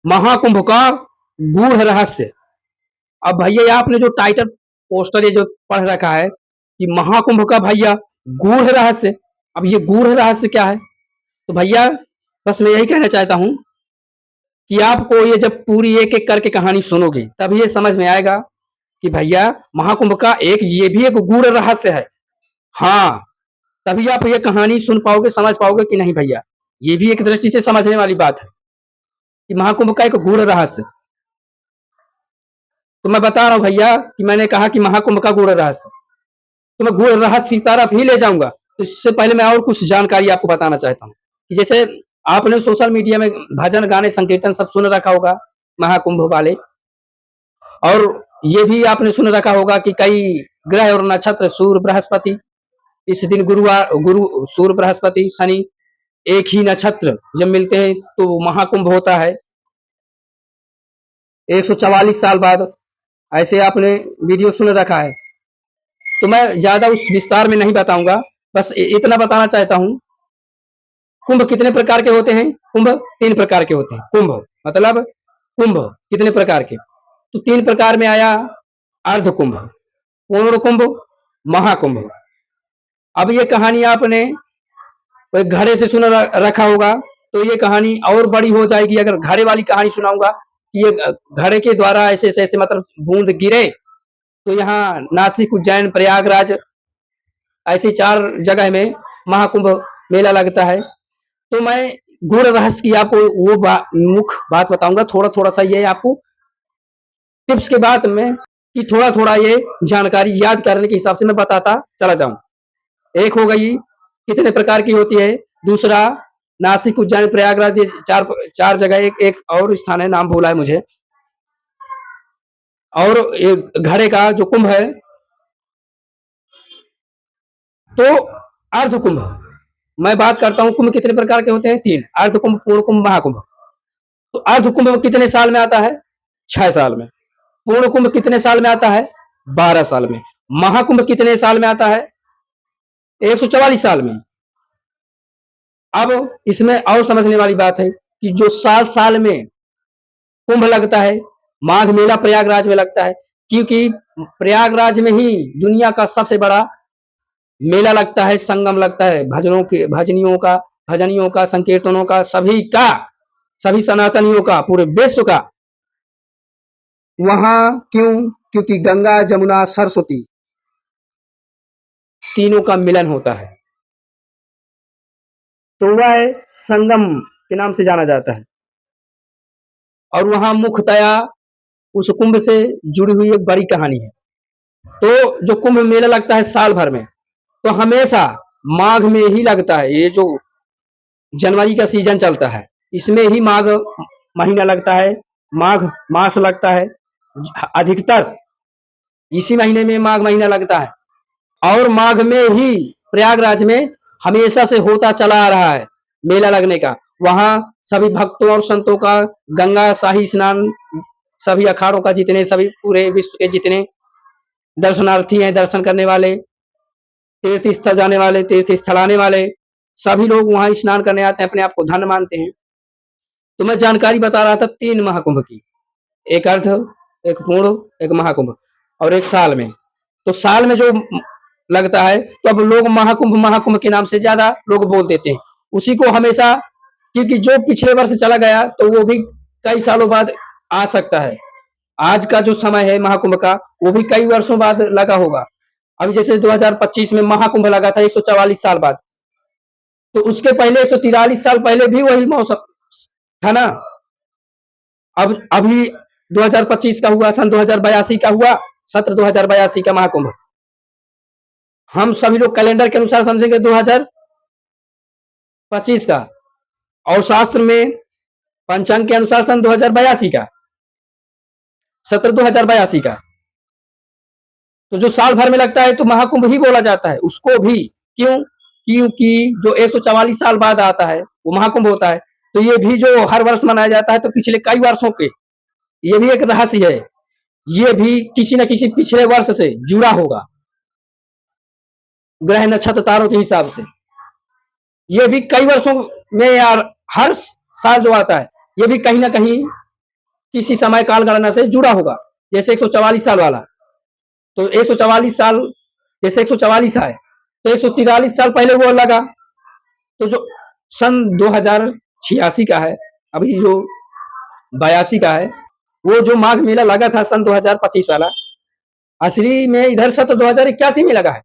महाकुंभ का गूढ़ रहस्य। अब भैया आपने जो टाइटल पोस्टर ये जो पढ़ रखा है कि महाकुंभ का भैया गूढ़ रहस्य। अब ये गूढ़ रहस्य क्या है? तो भैया बस मैं यही कहना चाहता हूं कि आपको ये जब पूरी एक एक करके कहानी सुनोगे तब ये समझ में आएगा कि भैया महाकुंभ का एक ये भी एक गूढ़ रहस्य है। हाँ, तभी आप ये कहानी सुन पाओगे, समझ पाओगे कि नहीं भैया ये भी एक दृष्टि से समझने वाली बात है कि महाकुंभ का एक गूढ़ रहस्य। तो मैं बता रहा हूं भैया कि मैंने कहा कि महाकुंभ का गूढ़ रहस्य, तो मैं गूढ़ रहस्य की तरफ ही ले जाऊंगा। तो इससे पहले मैं और कुछ जानकारी आपको बताना चाहता हूँ कि जैसे आपने सोशल मीडिया में भजन गाने संकीर्तन सब सुन रखा होगा महाकुंभ वाले, और ये भी आपने सुन रखा होगा कि कई ग्रह और नक्षत्र सूर्य बृहस्पति इस दिन गुरु सूर्य बृहस्पति शनि एक ही नक्षत्र जब मिलते हैं तो महाकुंभ होता है 144 साल बाद। ऐसे आपने वीडियो सुन रखा है। तो मैं ज्यादा उस विस्तार में नहीं बताऊंगा, बस इतना बताना चाहता हूं कुंभ कितने प्रकार के होते हैं। कुंभ 3 प्रकार के होते हैं। कुंभ मतलब कुंभ कितने प्रकार के, तो 3 प्रकार में आया अर्ध कुंभ, पूर्ण कुंभ, महाकुंभ। अब ये कहानी आपने घड़े से सुन रखा होगा, तो ये कहानी और बड़ी हो जाएगी अगर घड़े वाली कहानी सुनाऊंगा कि ये घड़े के द्वारा ऐसे ऐसे मतलब बूंद गिरे तो यहाँ नासिक उज्जैन प्रयागराज ऐसी 4 जगह में महाकुंभ मेला लगता है। तो मैं गूढ़ रहस्य की आपको वो मुख्य बात बताऊंगा, थोड़ा थोड़ा सा ये आपको टिप्स के बाद में कि थोड़ा थोड़ा ये जानकारी याद करने के हिसाब से मैं बताता चला जाऊं। एक हो गई कितने प्रकार की होती है, दूसरा नासिक उज्जैन प्रयागराज ये चार जगह, एक और स्थान है नाम भूला है मुझे, और एक घड़े का जो कुंभ है। तो अर्ध कुंभ मैं बात करता हूं, कुंभ कितने प्रकार के होते हैं 3, अर्ध कुंभ, पूर्ण कुंभ, महाकुंभ। तो अर्ध कुंभ कितने साल में आता है 6 साल में। पूर्ण कुंभ कितने साल में आता है 12 साल में। महाकुंभ कितने साल में आता है 144 साल में। अब इसमें और समझने वाली बात है कि जो साल साल में कुंभ लगता है, माघ मेला प्रयागराज में लगता है, क्योंकि प्रयागराज में ही दुनिया का सबसे बड़ा मेला लगता है, संगम लगता है भजनों के, भजनियों का, संकीर्तनों का, सभी सनातनियों का, पूरे विश्व का। वहां क्यों? क्योंकि गंगा जमुना सरस्वती तीनों का मिलन होता है, तो वह संगम के नाम से जाना जाता है। और वहां मुख्यतया उस कुंभ से जुड़ी हुई एक बड़ी कहानी है। तो जो कुंभ मेला लगता है साल भर में, तो हमेशा माघ में ही लगता है। ये जो जनवरी का सीजन चलता है इसमें ही माघ महीना लगता है, माघ मास लगता है, अधिकतर इसी महीने में माघ महीना लगता है। और माघ में ही प्रयागराज में हमेशा से होता चला आ रहा है मेला लगने का। वहां सभी भक्तों और संतों का गंगा शाही स्नान, सभी अखाड़ों का जितने, सभी पूरे विश्व के जितने दर्शनार्थी हैं, दर्शन करने वाले, तीर्थ स्थल जाने वाले, तीर्थ स्थल आने वाले, सभी लोग वहां स्नान करने आते हैं, अपने आप को धन्य मानते हैं। तो मैं जानकारी बता रहा था 3 महाकुंभ की, एक अर्ध, एक पूर्ण, एक महाकुंभ, और एक साल में। तो साल में जो लगता है तो अब लोग महाकुंभ महाकुंभ के नाम से ज्यादा लोग बोल देते हैं उसी को हमेशा, क्योंकि जो पिछले वर्ष चला गया तो वो भी कई सालों बाद आ सकता है। आज का जो समय है महाकुंभ का वो भी कई वर्षों बाद लगा होगा। अभी जैसे 2025 में महाकुंभ लगा था 144 साल बाद, तो उसके पहले 143 साल पहले भी वही मौसम था ना। अब अभी 2025 का हुआ, सन 2082 का हुआ, सत्र 2082 का महाकुंभ। हम सभी लोग कैलेंडर के अनुसार समझेंगे 2025 का, और शास्त्र में पंचांग के अनुसार सन 2082 का, सत्र 2082 का। तो जो साल भर में लगता है तो महाकुंभ ही बोला जाता है उसको भी। क्यों? क्योंकि जो 144 साल बाद आता है वो महाकुंभ होता है। तो ये भी जो हर वर्ष मनाया जाता है तो पिछले कई वर्षों के, ये भी एक रहस्य है, ये भी किसी न किसी पिछले वर्ष से जुड़ा होगा ग्रह नक्षत्र तारों के हिसाब से। ये भी कई वर्षों में यार हर साल जो आता है ये भी कहीं ना कहीं किसी समय काल गणना से जुड़ा होगा। जैसे 144 साल वाला, तो 144 साल, जैसे 144 है तो 143 साल पहले वो लगा। तो जो सन 2086 का है, अभी जो 82 का है, वो जो माघ मेला लगा था सन 2025 वाला, असली में इधर सत्र 2081 में लगा है,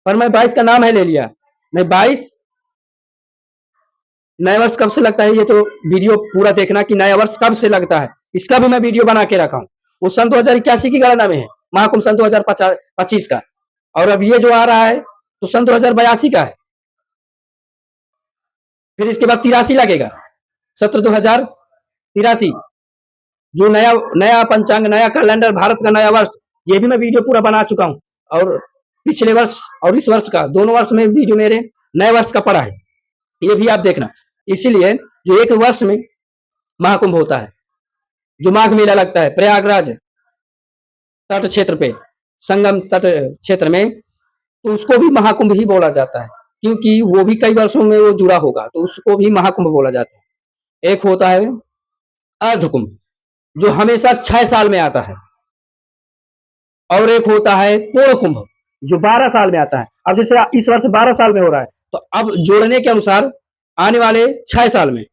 पर मैं 22 का नाम है ले लिया। नहीं, 22 नया वर्ष कब से लगता है, ये तो वीडियो पूरा देखना कि नया वर्ष कब से लगता है, इसका भी मैं वीडियो बना के रखा हूँ। वो सन 2081 की गणना में है, महाकुंभ सन 2025 का, और अब ये जो आ रहा है तो सन 2082 का है। फिर इसके बाद 83 लगेगा, सत्र 2083, जो नया नया पंचांग, नया कैलेंडर, भारत का नया वर्ष, ये भी मैं वीडियो पूरा बना चुका हूँ। और पिछले वर्ष और इस वर्ष का, दोनों वर्ष में वीडियो मेरे नए वर्ष का पड़ा है, ये भी आप देखना। इसीलिए जो एक वर्ष में महाकुंभ होता है, जो माघ मेला लगता है प्रयागराज तट क्षेत्र पे, संगम तट क्षेत्र में, तो उसको भी महाकुंभ ही बोला जाता है, क्योंकि वो भी कई वर्षों में वो जुड़ा होगा, तो उसको भी महाकुंभ बोला जाता है। एक होता है अर्धकुंभ, जो हमेशा 6 साल में आता है, और एक होता है पूर्ण कुंभ, जो 12 साल में आता है। अब जैसे इस वर्ष 12 साल में हो रहा है, तो अब जोड़ने के अनुसार आने वाले 6 साल में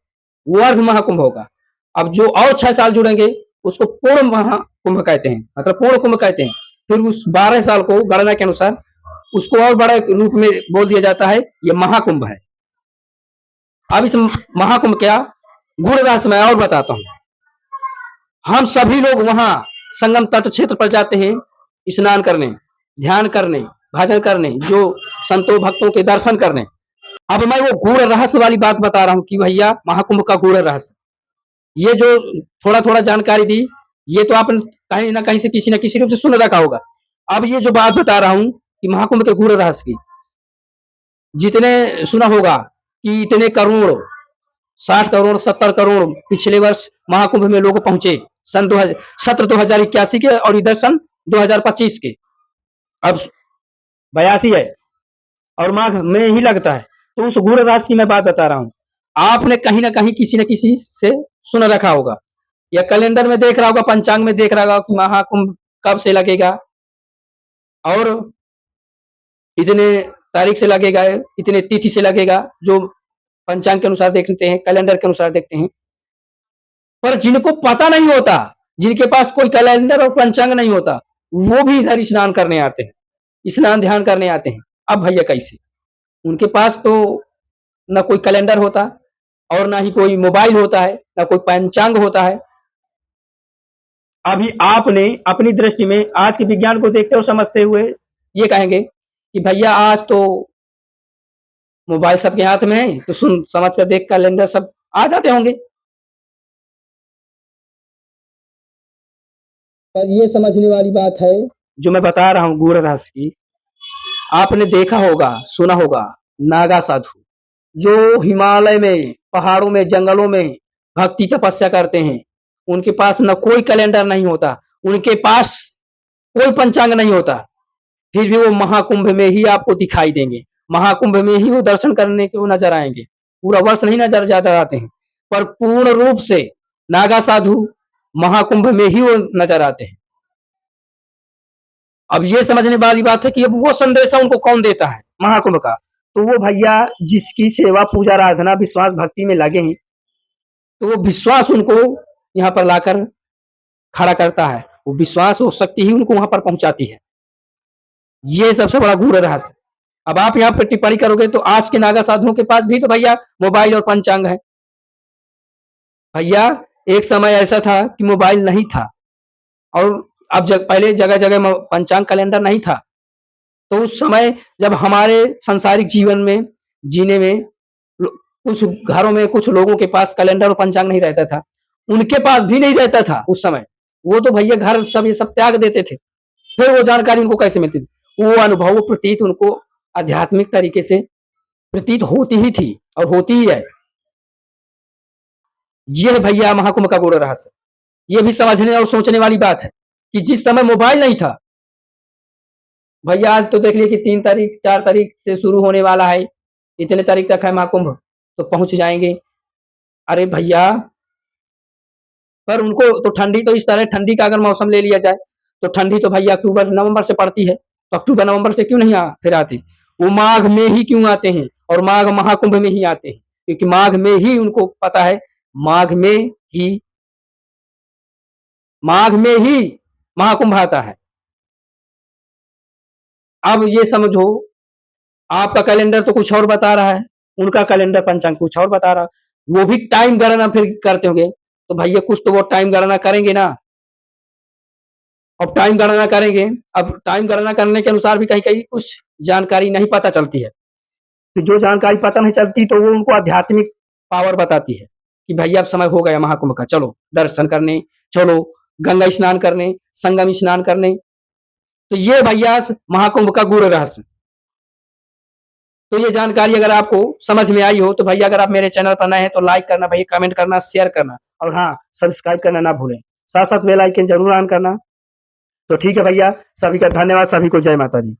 वो अर्ध महाकुंभ होगा। अब जो और 6 साल जुड़ेंगे उसको पूर्ण महाकुंभ कहते हैं, मतलब पूर्ण कुंभ कहते हैं। फिर उस 12 साल को गणना के अनुसार उसको और बड़े रूप में बोल दिया जाता है, ये महाकुंभ है। अब इस महाकुंभ क्या गुण रहस्य मैं और बताता हूँ। हम सभी लोग वहां संगम तट क्षेत्र पर जाते हैं स्नान करने, ध्यान करने, भजन करने, जो संतों भक्तों के दर्शन करने। अब मैं वो गूढ़ रहस्य वाली बात बता रहा हूँ कि भैया महाकुंभ का गूढ़ रहस्य, ये जो थोड़ा थोड़ा जानकारी दी, ये तो आपने कहीं ना कहीं से किसी न किसी रूप से सुन रखा होगा। अब ये जो बात बता रहा हूँ कि महाकुंभ के गूढ़ रहस्य की, जितने सुना होगा कि इतने करोड़, 60 करोड़, 70 करोड़ पिछले वर्ष महाकुंभ में लोग पहुंचे, सन 2081 के, और इधर सन 2025 के। अब 82 है और माघ में ही लगता है, तो उस गूढ़ राशि की मैं बात बता रहा हूँ। आपने कहीं ना कहीं किसी न किसी से सुन रखा होगा, या कैलेंडर में देख रहा होगा, पंचांग में देख रहा होगा कि महाकुंभ कब से लगेगा, और इतने तारीख से लगेगा, इतने तिथि से लगेगा, जो पंचांग के अनुसार देखते हैं, कैलेंडर के अनुसार देखते हैं। पर जिनको पता नहीं होता, जिनके पास कोई कैलेंडर और पंचांग नहीं होता, वो भी इधर स्नान करने आते हैं, स्नान ध्यान करने आते हैं। अब भैया कैसे, उनके पास तो ना कोई कैलेंडर होता, और ना ही कोई मोबाइल होता है, ना कोई पंचांग होता है। अभी आपने अपनी दृष्टि में आज के विज्ञान को देखते और समझते हुए ये कहेंगे कि भैया आज तो मोबाइल सबके हाथ में है, तो सुन समझ कर देख कैलेंडर सब आ जाते होंगे। पर ये समझने वाली बात है जो मैं बता रहा हूँ गूढ़ रहस्य की। आपने देखा होगा, सुना होगा, नागा साधु जो हिमालय में, पहाड़ों में, जंगलों में भक्ति तपस्या करते हैं, उनके पास न कोई कैलेंडर नहीं होता, उनके पास कोई पंचांग नहीं होता, फिर भी वो महाकुंभ में ही आपको दिखाई देंगे, महाकुंभ में ही वो दर्शन करने को नजर आएंगे। पूरा वर्ष नहीं नजर जाते आते हैं, पर पूर्ण रूप से नागा साधु महाकुंभ में ही वो नजर आते हैं। अब ये समझने वाली बात है कि अब वो संदेशा उनको कौन देता है महाकुंभ का, तो वो भैया जिसकी सेवा पूजा आराधना विश्वास भक्ति में लगे हैं, तो वो विश्वास उनको यहाँ पर लाकर खड़ा करता है, वो विश्वास, वो शक्ति ही उनको वहां पर पहुंचाती है। ये सबसे बड़ा गूढ़ रहस्य। अब आप यहाँ पर टिप्पणी करोगे तो आज के नागा साधुओं के पास भी तो भैया मोबाइल और पंचांग है। भैया एक समय ऐसा था कि मोबाइल नहीं था, और अब पहले जगह जगह पंचांग कैलेंडर नहीं था, तो उस समय जब हमारे सांसारिक जीवन में जीने में कुछ घरों में कुछ लोगों के पास कैलेंडर और पंचांग नहीं रहता था, उनके पास भी नहीं रहता था उस समय, वो तो भैया घर सब ये सब त्याग देते थे, फिर वो जानकारी उनको कैसे मिलती थी, वो अनुभव, वो प्रतीत उनको आध्यात्मिक तरीके से प्रतीत होती ही थी और होती ही है। ये है भैया महाकुंभ का गूढ़ रहस्य। ये भी समझने और सोचने वाली बात है कि जिस समय मोबाइल नहीं था, भैया आज तो देख लिए कि 3 तारीख 4 तारीख से शुरू होने वाला है, इतने तारीख तक है महाकुंभ, तो पहुंच जाएंगे। अरे भैया पर उनको तो ठंडी तो इस तरह ठंडी का अगर मौसम ले लिया जाए तो ठंडी तो भैया अक्टूबर नवंबर से पड़ती है, तो अक्टूबर नवंबर से क्यों नहीं फिर आती, वो माघ में ही क्यों आते हैं और माघ महाकुंभ में ही आते हैं, क्योंकि माघ में ही उनको पता है, माघ में ही महाकुंभ आता है। अब ये समझो आपका कैलेंडर तो कुछ और बता रहा है, उनका कैलेंडर पंचांग कुछ और बता रहा है, वो भी टाइम गणना फिर करते होंगे, तो भैया कुछ तो वो टाइम गणना करेंगे ना। अब टाइम गणना करेंगे, अब टाइम गणना करने के अनुसार भी कहीं-कहीं कुछ जानकारी नहीं पता चलती है। तो जो जानकारी पता नहीं चलती तो वो उनको आध्यात्मिक पावर बताती है कि भैया अब समय हो गया महाकुंभ का, चलो दर्शन करने, चलो गंगा स्नान करने, संगम स्नान करने। तो ये भैया महाकुंभ का गूढ़ रहस्य। तो ये जानकारी अगर आपको समझ में आई हो तो भैया अगर आप मेरे चैनल पर नए हैं तो लाइक करना भैया, कमेंट करना, शेयर करना और हाँ सब्सक्राइब करना ना भूलें, साथ साथ बेल आइकन जरूर ऑन करना। तो ठीक है भैया, सभी का धन्यवाद, सभी को जय माता दी।